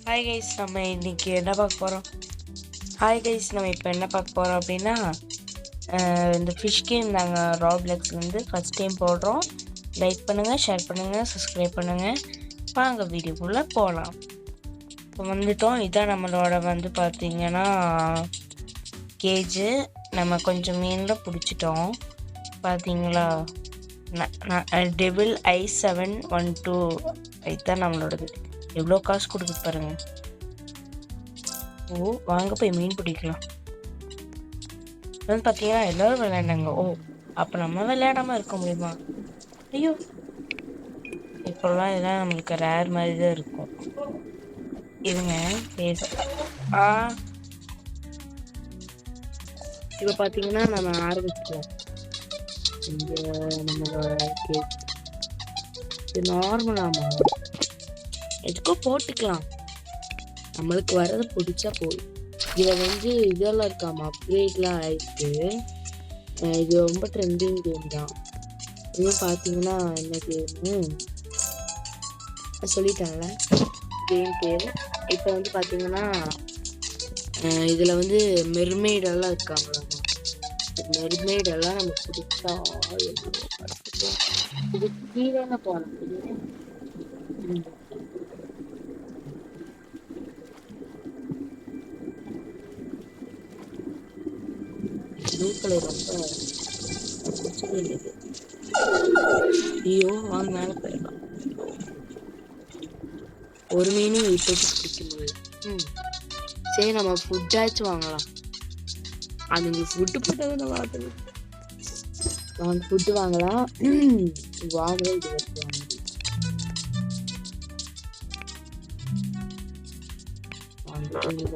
Hi guys, நம்ம இன்னைக்கு என்ன பார்க்க போகிறோம்? நம்ம இப்போ என்ன பார்க்க போகிறோம் அப்படின்னா, இந்த ஃபிஷ் கேம் நாங்கள் ராப்ளெக்ஸ்லேருந்து ஃபஸ்ட் டைம் போடுறோம். லைக் பண்ணுங்கள், ஷேர் பண்ணுங்கள், சப்ஸ்கிரைப் பண்ணுங்கள். வாங்க வீடியோக்குள்ளே போகலாம். இப்போ வந்துட்டோம். இதான் நம்மளோட பார்த்தீங்கன்னா கேஜு. நம்ம கொஞ்சம் மீனில் பிடிச்சிட்டோம். பார்த்தீங்களா, டெவில் I712 இதுதான் நம்மளோடது. எவ்வளோ காசு கொடுக்குது பாருங்க. ஓ, வாங்க போய் மீன் பிடிக்கலாம். பார்த்தீங்கன்னா எல்லாரும் விளையாண்டாங்க. ஓ, அப்போ நம்ம விளையாடாம இருக்க முடியுமா? ஐயோ, இப்போல்லாம் இதெல்லாம் நம்மளுக்கு ரேர் மாதிரி தான் இருக்கும். இருங்க பேச. இப்போ பார்த்தீங்கன்னா நம்ம ஆரம்பிக்கலாம். இந்த நம்மளோட கேஸ் இது நார்மலாமா எதுக்கும் போட்டுக்கலாம். நம்மளுக்கு வர்றதை பிடிச்சா போதும். இதில் இதெல்லாம் இருக்காமா, அப்கிரேட்லாம் ஆயிடுச்சு. இது ரொம்ப ட்ரெண்டிங் கேம் தான். இன்னும் பார்த்தீங்கன்னா என்ன கேமு சொல்லிட்டாங்களே, கேம் பேர். இப்போ பார்த்தீங்கன்னா இதில் மெர்மெய்டெல்லாம் இருக்காங்களாமா. மெர்மெய்டெல்லாம் நம்ம பிடிச்சா இது கீழே போனோம். ப்ளூ கலர் ரொம்ப பிடிச்சதே இல்லை. ஐயோ, வாங்க மேலே போயிடலாம். ஒரு மீனும் இப்போதைக்கு பிடிக்கும்போது சரி, நம்ம ஃபுட்டாச்சும் வாங்கலாம். அதுங்களுக்கு ஃபுட்டு போட்டது நம்ம வாங்க, ஃபுட்டு வாங்கலாம். வாங்கவே இது வச்சு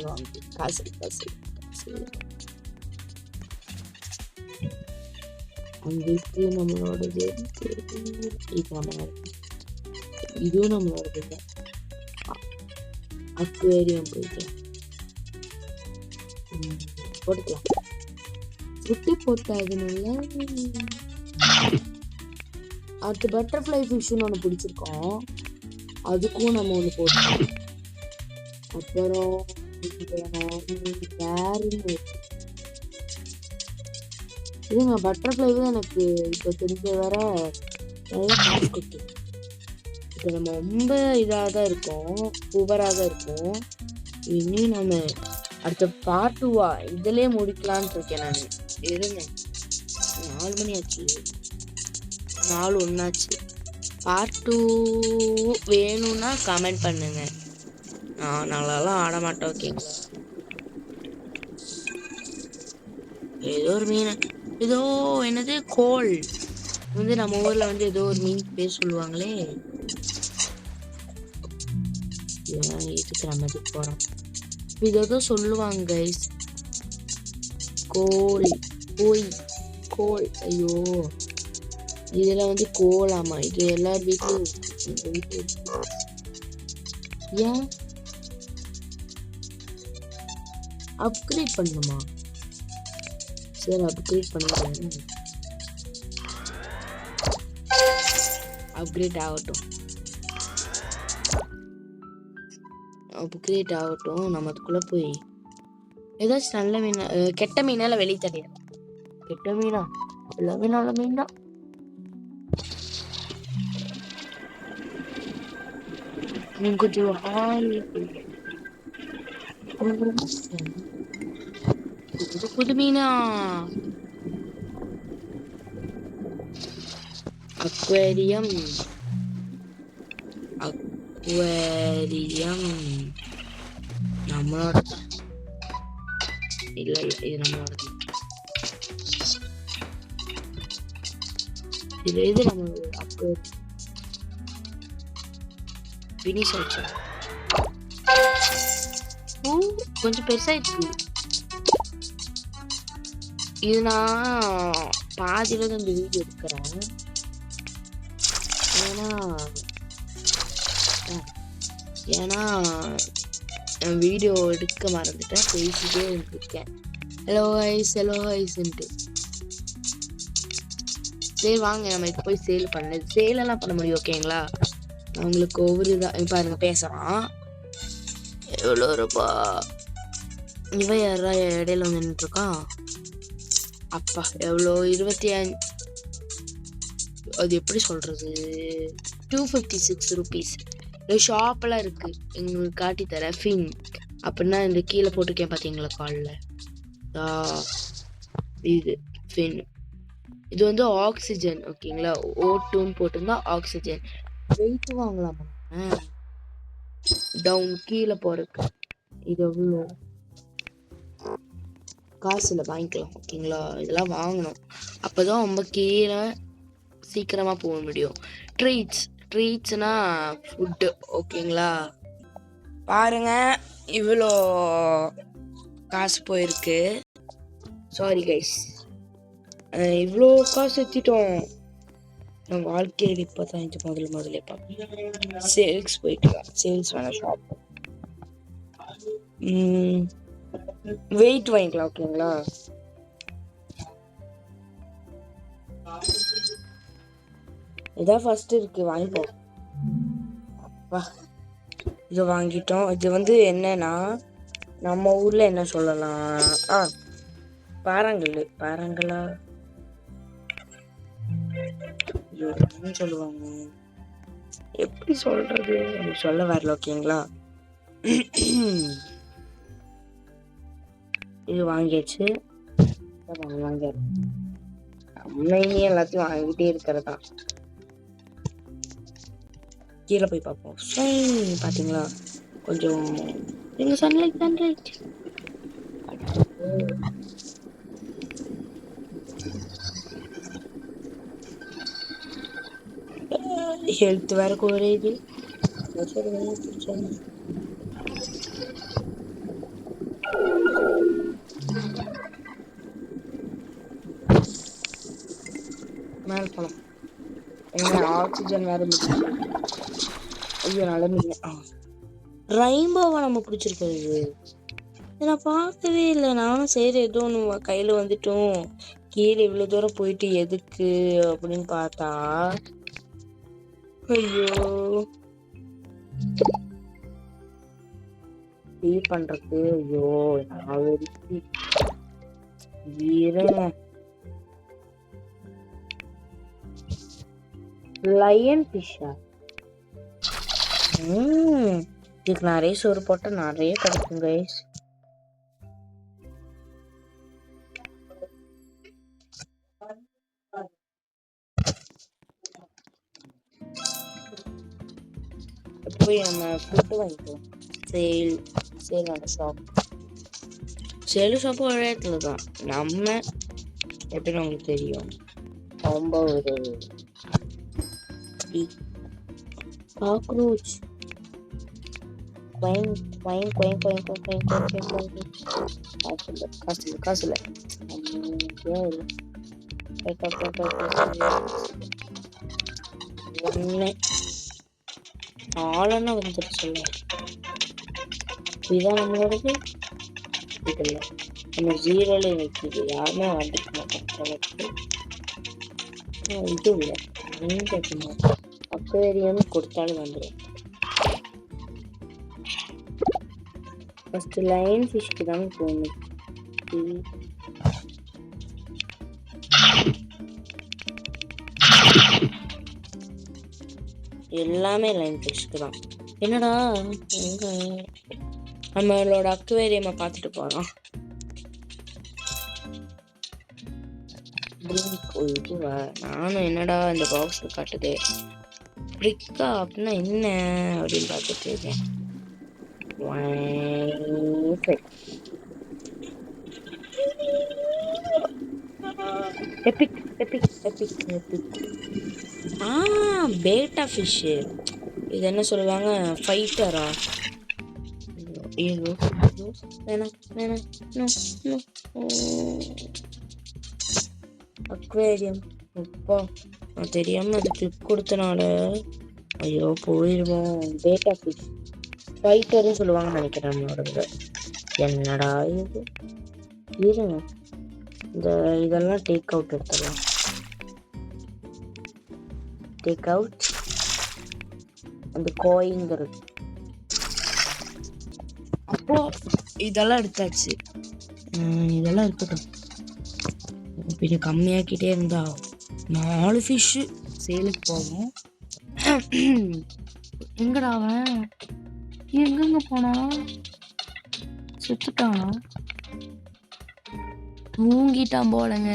வாங்க காசு காசு அங்கிருக்கு. நம்மளோடது இதுவும் நம்மளோடது தான். அக்வேரியம் போயிட்டு போட்டுக்கலாம். ஃபுட்டு போட்டதுனால அடுத்து பட்டர்ஃப்ளை ஃபிஷ்ஷுன்னு ஒன்று பிடிச்சிருக்கோம். அதுக்கும் நம்ம ஒன்று போட்டோம். அப்புறம் இதுங்க பட்டர்ஃப்ளை தான் எனக்கு இப்போ தெரிஞ்ச வர நிறைய காசு கொடுத்து. இப்போ நம்ம ரொம்ப இதாக தான் இருக்கோம், புவராக தான் இருக்கும். இன்னும் நம்ம அடுத்த பார்ட் 2 இதிலே முடிக்கலான்னு இருக்கேன் நான். இருங்க, 4 மணி ஆச்சு, 4:01 ஆச்சு. பார்ட் 2 வேணும்னா கமெண்ட் பண்ணுங்க. நாங்களாம் ஆட மாட்டோம், ஓகேங்களா? ஏதோ ஒரு மீன், ஏதோ என்னது கோல் நம்ம ஊர்ல ஏதோ ஒரு மீன் பேர் சொல்லுவாங்களே. இதுக்கு நம்ம இதுக்கு போறோம். இதோ சொல்லுவாங்க கைஸ், கோல் கோய் கோல். ஐயோ, இதுல கோலாமா? இது எல்லார் வீட்லயும் ஏன் அப்கிரேட் பண்ணுமா? சரி, அப்கிரேட் பண்ணிடுறேன். அப்கிரேட் ஆகட்டும். நம்ம அதுக்குள்ள போய் ஏதாச்சும் நல்ல மீன், கெட்ட மீனால வெளியே தெரியாது. கெட்ட மீனா எல்லாமே நல்ல மீன் தான். நீங்க கொஞ்சம் புது மீனா. அக்வேரியம் நம்மளோட இல்ல, இது நம்மளோட. இது நம்மளோட பினிஷ் ஆச்சு. கொஞ்சம் பெருசாயிடுச்சு. இது நான் பாதியில தான் இந்த வீடியோ எடுக்கிறேன். ஏன்னா வீடியோ எடுக்க மறந்துட்டேன், பேசிட்டே இருக்கேன். ஹலோ ஹைஸ்ன்ட்டு. சரி வாங்க, நம்ம இப்போ போய் சேலெல்லாம் பண்ண முடியும், ஓகேங்களா? நான் உங்களுக்கு ஒவ்வொரு இதாக பாருங்க பேசுகிறான். எவ்வளோ ரூபா? இவன் யாரா இடையில வந்து நின்றுருக்கான்? அப்பா எவ்வளோ? 25. அது எப்படி சொல்றது? 256 rupees. ஷாப்லாம் இருக்கு, எங்களுக்கு காட்டி தர ஃபின் அப்படின்னா இந்த கீழே போட்டிருக்கேன் பார்த்தீங்களா காலில், இது ஃபின். இது வந்து ஆக்சிஜன், ஓகேங்களா? O2ன்னு போட்டிருந்தா ஆக்சிஜன். வெயிட் வாங்கலாமா? டவுன் கீழே போறதுக்கு. இது எவ்வளோ? காசுல வாங்கிக்கலாம், ஓகேங்களா? இதெல்லாம் வாங்கணும், அப்போதான் ரொம்ப கீழே சீக்கிரமா போக முடியும். ட்ரீட்ஸ்னா ஃபுட்டு, ஓகேங்களா? பாருங்க இவ்வளோ காசு போயிருக்கு. சாரி கைஸ், இவ்வளோ காசு எடுத்துட்டோம். நம்ம வாழ்க்கையில் இப்போதான் இது முதல்ல பார்ப்போம். சேல்ஸ் போய்க்கலாம், சேல்ஸ் வேணா ஷாப். வெயிட் வாங்கிக்கலாம், ஓகேங்களா? இதான் ஃபர்ஸ்ட் இருக்கு, வாங்கிப்போம். அப்பா இது வாங்கிட்டோம். இது வந்து என்னன்னா நம்ம ஊர்ல என்ன சொல்லலாம், பாறாங்கல்லா சொல்லுவாங்க, எப்படி சொல்றது சொல்ல வரல, ஓகேங்களா? இது வாங்கியாச்சு. நம்ம இனி எல்லாத்தையும் வாங்கிட்டே இருக்கிறதா. கீழே போய் பார்ப்போம். பாத்தீங்களா, கொஞ்சம் சன்லைட் ஹெல்த் வேற குறையுது. மேல போலாம். ஆக்சிஜன் வேற ஐயோ நடந்து. ரெயின்போவை நம்ம பிடிச்சிருக்கிறது நான் பார்க்கவே இல்லை. நானும் சரி ஏதோ ஒன்று கையில் வந்துட்டோம், கீழே இவ்வளோ தூரம் போயிட்டு எதுக்கு அப்படின்னு பார்த்தா, ஐயோ பண்றது. ஐயோ லயன் ஃபிஷ்ஷா? இதுக்கு நிறைய சோறு போட்டா நிறைய கிடைக்கும் கைஸ். போய் நம்ம ஃபுட்டு வாங்கிக்கலாம். சேலோட ஷாப், சேலு ஷாப்பு ஒரு இடத்துல தான். நம்ம எப்படின்னு உங்களுக்கு தெரியும், ரொம்ப ஒரு காக்ரோச் காசுல ஆளன்னா வந்துட்டு சொல்ல. இதுதான் நம்மளோடது. இதுல நம்ம ஜீரோல வைக்கிது, யாருமே வந்துக்க மாட்டோம். இது இல்லை, அக்வேரியம் கொடுத்தாலும் வந்துடும். ஃபர்ஸ்ட் லைன் ஃபிஷ்க்கு தான் போகணும். எல்லாமே லைன் ஃபிஷ்க்கு தான். என்னடா எங்க நம்மளோட அக்வேரியமை பார்த்துட்டு போறோம். நானும் என்னடா இந்த பாக்ஸ்ல காட்டுது பிரிக்கா அப்படின்னா என்ன அப்படின்னு பார்த்துட்டு இருக்கேன். எபிக் எபிக் எபிக் எபிக் பேட்டா ஃபிஷ். இது என்ன சொல்லுவாங்க, ஃபைட்டரா? ஐயோ அக்வேரியம். அப்பா நான் தெரியாம அது கிளிக் கொடுத்தனால ஐயோ போயிடுவோம். பேட்டா ஃபிஷ் ஃபைட்டர்னு சொல்லுவாங்கன்னு நினைக்கிறேன் நம்மளோட. என்னடா இது, இருங்க இதெல்லாம் டேக் அவுட் எடுத்துடலாம். டேக் அவுட் அந்த கோயிங்கிறது அப்போ இதெல்லாம் எடுத்தாச்சு. இதெல்லாம் இருக்கட்டும். பின்ன கம்மியாக்கிட்டே இருந்தா 4 ஃபிஷ்ஷு சேலுக்கு போகும். எங்கடா அவன்? எங்கெங்க போனா? சுத்துட்டானா? தூங்கிட்டான் போலங்க.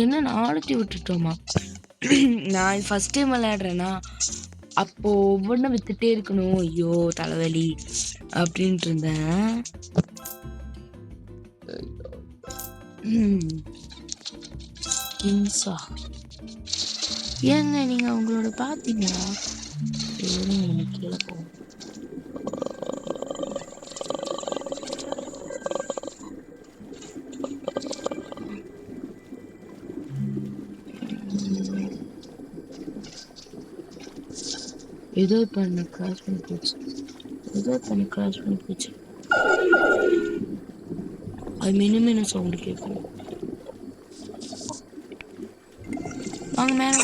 என்ன நாளைக்கு விட்டுட்டோமா? நான் ஃபர்ஸ்ட் டைம் விளையாடுறேன்னா அப்போ ஒவ்வொன்றும் வித்துட்டே இருக்கணும். ஐயோ தலைவலி அப்படின்ட்டு இருந்தேன். கிங்ஸா ஏங்க நீங்க அவங்களோட பாத்தீங்களா? கீழே போகும். ஏதோ பண்ண கிராஸ் பண்ணி போச்சு. அது மினு சவுண்டு கேட்கும். வாங்க மேல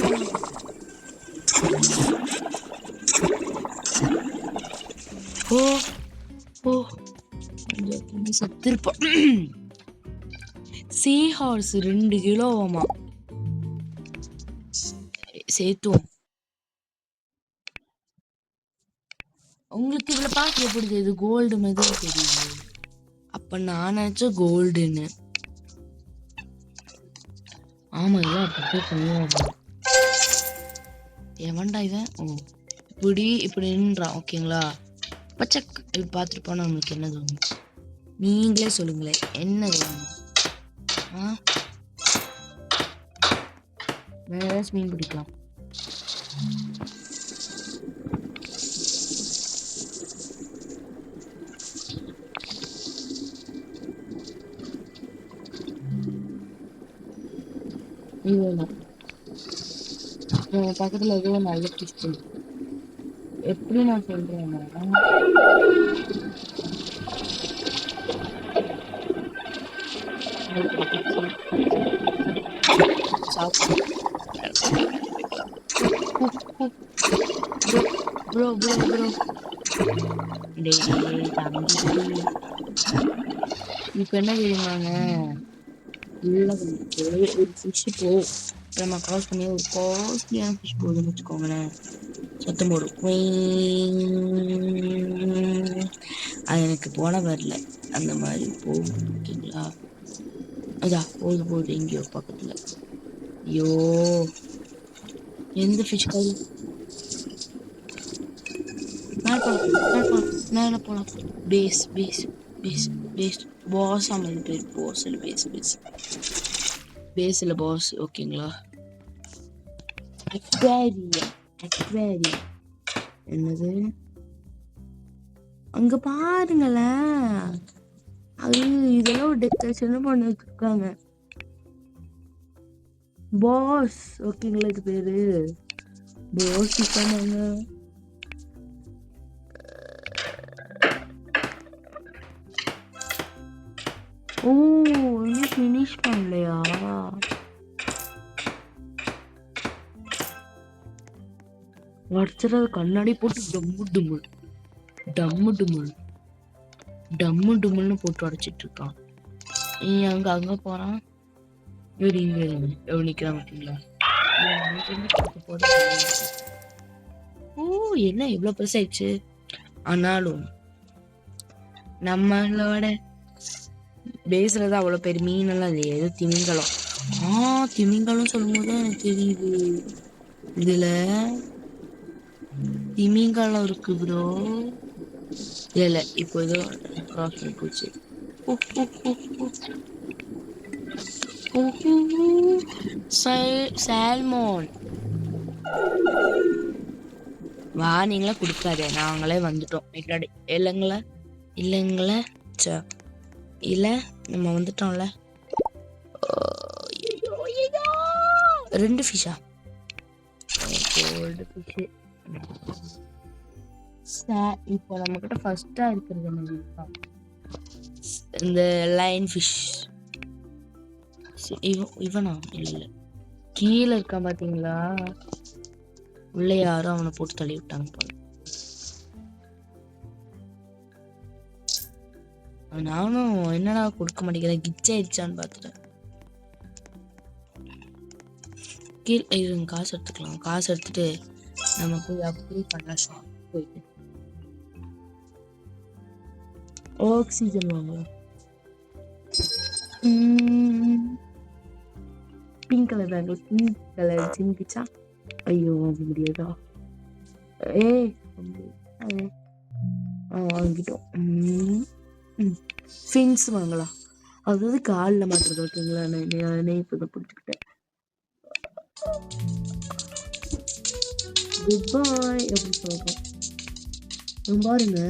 சத்திருப்போம். சீ ஹார்ஸ் 2 கிலோவாமா சேர்த்துவோம். உங்களுக்கு இவ்வளவு பார்க்க எப்படி தெரியுது? கோல்டு மாதிரி தெரியுது. அப்ப நான் நினைச்ச கோல்டுன்னு. ஆமா இதெல்லாம் அப்படி பண்ணுவாங்க. எவன்டா இவன்? இப்படி நின்றான். ஓகேங்களா? பச்சக் இப்படி பார்த்துட்டு போனா நம்மளுக்கு என்ன தோணும்? நீங்களே சொல்லுங்களேன், என்ன வேணும்? வேற ஏதாச்சும் மீன் பிடிக்கலாம். பக்கத்துல ஏதோ நல்ல ஃபிஷ் எப்படி நான் சொல்றேன், இப்ப என்ன தெரியுமாங்க, ஒரு ஃபிஷ் போ நம்ம கிராஸ் பண்ணி ஒரு காஸ்ட்லியான ஃபிஷ் போகுதுன்னு வச்சுக்கோங்களேன், சத்தம் போடும். அது எனக்கு போன வரல, அந்த மாதிரி போகும். ஓகேங்களா? அதா போகுது எங்கேயோ பக்கத்துல. ஐயோ எந்த ஃபிஷ் காய் மேல போலாம். பேஸ் பேஸ் பேஸ் பேஸ் பாஸ் ஆமாம் பேர் பாஸ் பேஸ் பேஸ் பேஸ்ல பாஸ். ஓகேங்களா? அக்வேரியம் என்னது அங்க பாருங்களேன், அது இதெல்லாம் டெக்கரேஷன் பண்ணி வச்சிருக்காங்க. பாஸ். ஓகேங்களா? இது பேரு பாஸ். இருக்காங்க. ஓ இன்னும் ஃபினிஷ் பண்ணலையா? வடிச்சது கண்ணாடி போட்டு டம்மு டும்முன்னு போட்டு உடைச்சிட்டு இருக்கான். அங்க போறான். எவ்வளவு நிக்கிறான் பார்த்தீங்களா? ஓ என்ன இவ்வளவு பெருசாயிடுச்சு. ஆனாலும் நம்மளோட பேஸ்லதான் அவ்வளவு பெரிய மீனெல்லாம் இல்லையா? ஏதோ திமிங்கலம். திமிங்கலம் சொல்லும் போது எனக்கு தெரியுது, இதுல திமிங்கலம் இருக்கு ப்ரோ. இல்ல இப்போ ஏதோ கிராஸ் பண்ணி போச்சு. சால்மோன் வா, நீங்களே கொடுக்காதே, நாங்களே வந்துட்டோம். இல்லைங்களா இல்ல நம்ம வந்துட்டோம்ல. 2 ஃபிஷ்ஷா? Gold fish. இப்போ நம்ம கிட்ட ஃபர்ஸ்டா இருக்கிறது என்ன? இந்த லைன் ஃபிஷ். இவனா? இல்ல கீழே இருக்கான் பாத்தீங்களா? உள்ள யாரும் அவனை போட்டு தள்ளி விட்டாங்க போல. நானும் என்னடா கொடுக்க மாட்டேங்கிறேன், கிச் ஆயிடுச்சான்னு பார்த்துட்டேன். கீழே இருங்க, காசு எடுத்துக்கலாம். காசு எடுத்துட்டு நம்ம போய் அப்கிரேட் பண்ணலாம். ஷாப் போயிட்டு ஆக்சிஜன் வாங்கலாம். Pink colour bangle, pink colour சிங்கிச்சா. ஐயோ வாங்க முடியாதா? வாங்கிட்டோம். ஃபின்ஸ் வாங்கலாம். அதாவது காலில் மாட்டுறது. ஓகேங்களா? நான் இப்போ பிடிச்சிக்கிட்டேன். குட் பாய் எப்படி சொல்றேன். பாருங்க,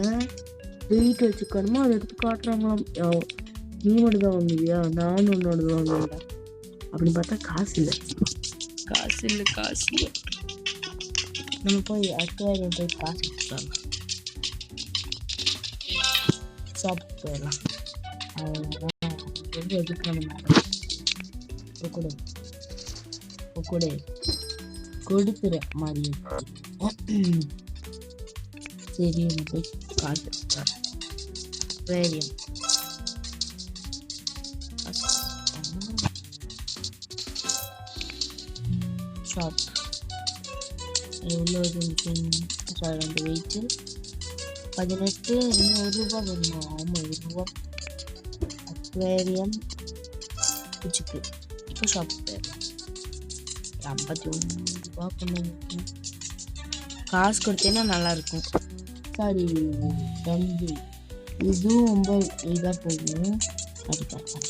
வெயிட் வச்சுக்கணுமா அதை எடுத்து காட்டுறாங்களாம். நீ மட்டும் தான் வாங்குவியா? நானும் உன்னோட வாங்குவேன்டா அப்படின்னு பார்த்தா காசு இல்லை. நம்ம போய் அக்வாரியம் போய் காசு எடுத்துக்கலாம். ஷாப் போயிடலாம். ரொம்ப எதுக்கான கொடுக்குற மாதிரி சரி. போய் காசு அக்வாரியம் ஷாப் எவ்வளோ 2 வெயிட்டு 18. இன்னும் ₹1 வேணுமா? ஆமாம், ₹1. அக்வேரியம் பூச்சிக்கு இப்போ ஷாப் ₹51 பண்ண காசு கொடுத்தேன்னா நல்லாயிருக்கும். சாரி தம்பி, இதுவும் ரொம்ப இதாக போகும். அது பார்த்துக்கலாம்.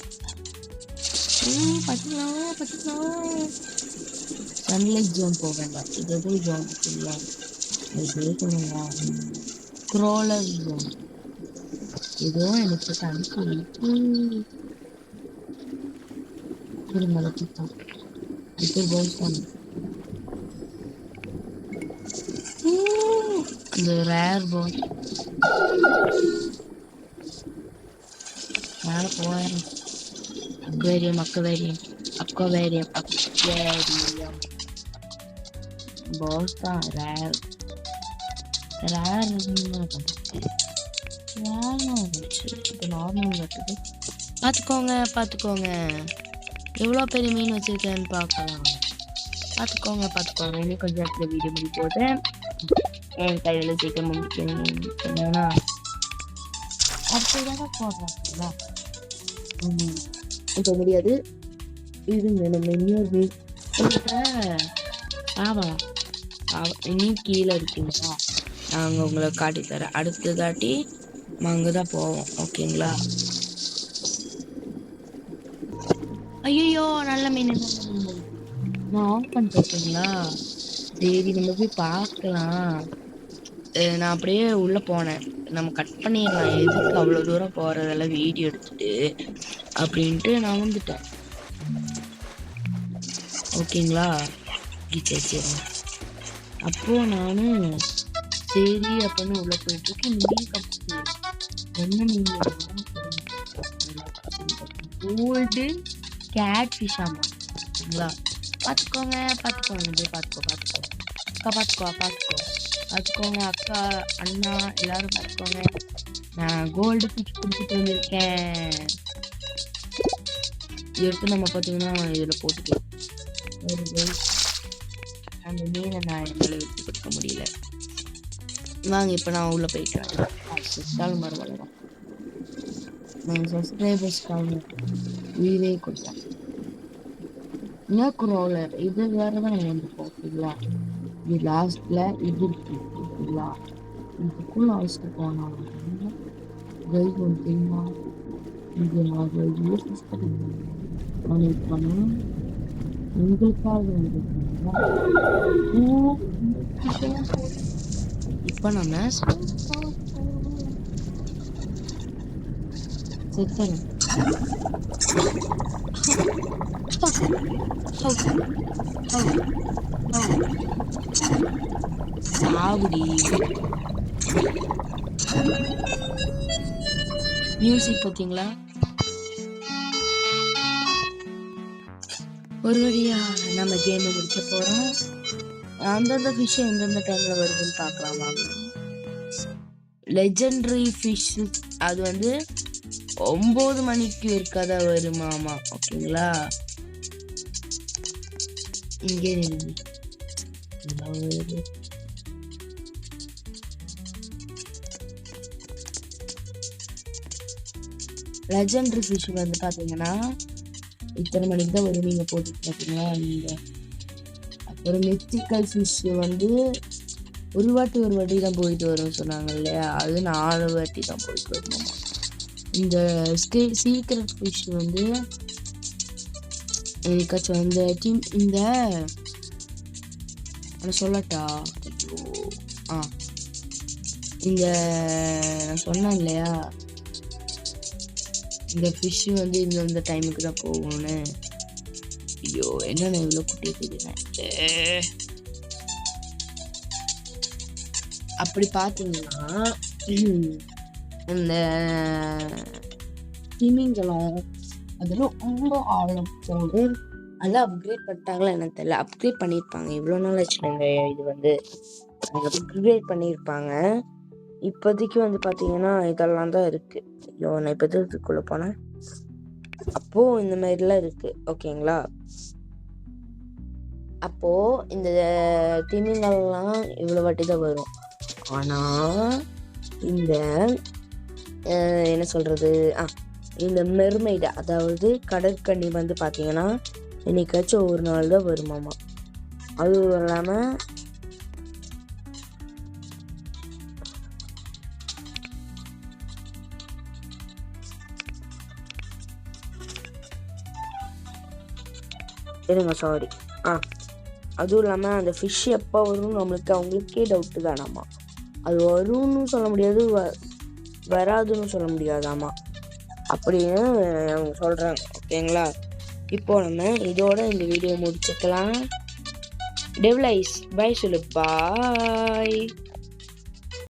சன்லைட் ஜோன் போக வேண்டாம். இது எது ஜோன் இருக்குங்களா? கேட்கணுங்களா? க்ரோலர் ஜோன் ஏதோ எனக்கு மலத்திட்டான். இப்போ போய் அந்த ரேர் போன் மேலே போவேன். அக்வேரியம் பாஸ் தான். ரேர் இப்போ நார்மல் கட்டுது. பார்த்துக்கோங்க எவ்வளோ பெரிய மீன் வச்சிருக்கேன்னு பார்க்கலாம். பார்த்துக்கோங்க. இன்னும் கொஞ்சம் இடத்துல வீடியோ முடிக்க போது என் கையில் சீக்கிரம் முடிக்கணும்னா அப்படிதாங்க போடுறாங்களா? இப்போ முடியாது. இதுங்க நம்ம இன்னொரு மீன் இன்னும் கீழே இருக்குங்களா? நாங்கள் உங்களை காட்டி தரேன். அடுத்த தாட்டி நம்ம அங்கே தான் போவோம். ஓகேங்களா? ஐயோ நல்ல மீன் நான் ஆஃப் பண்ணிட்டேங்களா? சரி நம்ம போய் பார்க்கலாம். நான் அப்படியே உள்ளே போனேன். நம்ம கட் பண்ணிடலாம். எதுக்கு அவ்வளோ தூரம் போகிறதெல்லாம் வீடியோ எடுத்துட்டு அப்படின்ட்டு நான் வந்துட்டேன். ஓகேங்களா? சரி. அப்போ நான் சரி அப்படின்னு உள்ள போயிட்டு இருக்கேன். மீன் கப்பு என்ன மீன்? Gold gate fish. ஆமா, ஓகேங்களா? பார்த்துக்கோங்க. போய் பார்த்துக்கோங்க. அக்கா அண்ணா எல்லாரும் பார்த்துக்கோங்க. நான் கோல்டு ஃபிஷ் பிடிச்சிட்டு வந்திருக்கேன். எடுத்து நம்ம பார்த்தீங்கன்னா இதில் போட்டுக்கலாம். அந்த மீனை நான் என்னால் எடுத்து கொடுக்க முடியல. வாங்க இப்போ நான் உள்ளே போயிட்டேன். மறுபடியும் நான் சப்ஸ்கிரைபர்ஸ்க்காக உயிரே கொடுத்தேன். க்ரோலர் இது வேற தான் வந்துருக்கோம். ஓகேங்களா? இது லாஸ்ட்ல இது இருக்கு. ஓகேங்களா? இதுக்கும் லாஸ்ட் போனோம். தெரியுமா? இது நான் யூஸ் பண்ணணும். உங்களுக்காக இப்போ நம்ம சாவுடி மியூசிக் பார்த்தீங்களா? ஒரு வழியா நம்ம கேமை முடிக்க போறோம். அந்தந்த ஃபிஷ் எந்தெந்த டைம்ல வருதுன்னு பார்க்கலாம் வாங்க. லெஜெண்டரி ஃபிஷ் அது வந்து 9 மணிக்கு இருக்காத வருமாமா. ஓகேங்களா, இங்கே லெஜெண்டரி ஃபிஷ் வந்து பார்த்தீங்கன்னா இத்தனை மணிக்கு தான் வரும். நீங்கள் போட்டு பார்த்தீங்களா இந்த. அப்புறம் மித்திக்கல் ஃபிஷ் வந்து ஒரு வாட்டி தான் போயிட்டு வரும்னு சொன்னாங்க இல்லையா, அது 4 வாட்டி தான் போயிட்டு வருமாமா. இந்த சீக்ரெட் ஃபிஷ் வந்து எனக்காச்சும் இந்த டீம் இந்த சொல்லட்டா, இந்த நான் சொன்னேன் இல்லையா, இந்த ஃபிஷ் வந்து இந்த டைமுக்கு தான் போகும்னு. ஐயோ என்னென்ன இவ்வளோ குட்டிக்குதுன்னு. அப்படி பார்த்தீங்கன்னா இந்த திமிங்கலம் அதெல்லாம் ரொம்ப ஆழம் போது நல்லா அப்கிரேட் பண்ணிட்டாங்களா எனக்கு தெரியல. அப்கிரேட் பண்ணியிருப்பாங்க, இவ்வளோ நாள் ஆச்சுங்க. இது வந்து அப்கிரேட் பண்ணியிருப்பாங்க. இப்போதைக்கு வந்து பார்த்தீங்கன்னா இதெல்லாம் தான் இருக்குது. ஐயோ நான் இப்போ இதுக்குள்ளே போனேன், அப்போது இந்த மாதிரிலாம் இருக்குது. ஓகேங்களா, அப்போது இந்த திமிங்கலாம் இவ்வளோ வாட்டி தான் வரும். ஆனால் இந்த என்ன சொல்கிறது, இந்த மெர்மைடு அதாவது கடற்கன்னி வந்து பார்த்தீங்கன்னா என்னைக்காச்சும் ஒரு நாள் தான் வருமாமா. அதுவும் இல்லாமல் சாரி அதுவும் இல்லாமல் அந்த ஃபிஷ் எப்போ வரும்னு அவங்களுக்கே டவுட்டு தானாமா. அது வரும்னு சொல்ல முடியாது, வராதுன்னு சொல்ல முடியாதாமா அப்படின்னு அவங்க சொல்கிறாங்க. ஓகேங்களா, இப்போ நம்ம இதோட இந்த வீடியோ முடிச்சுக்கலாம். டெவலைஸ் பாய் சொல்லு, பாய்.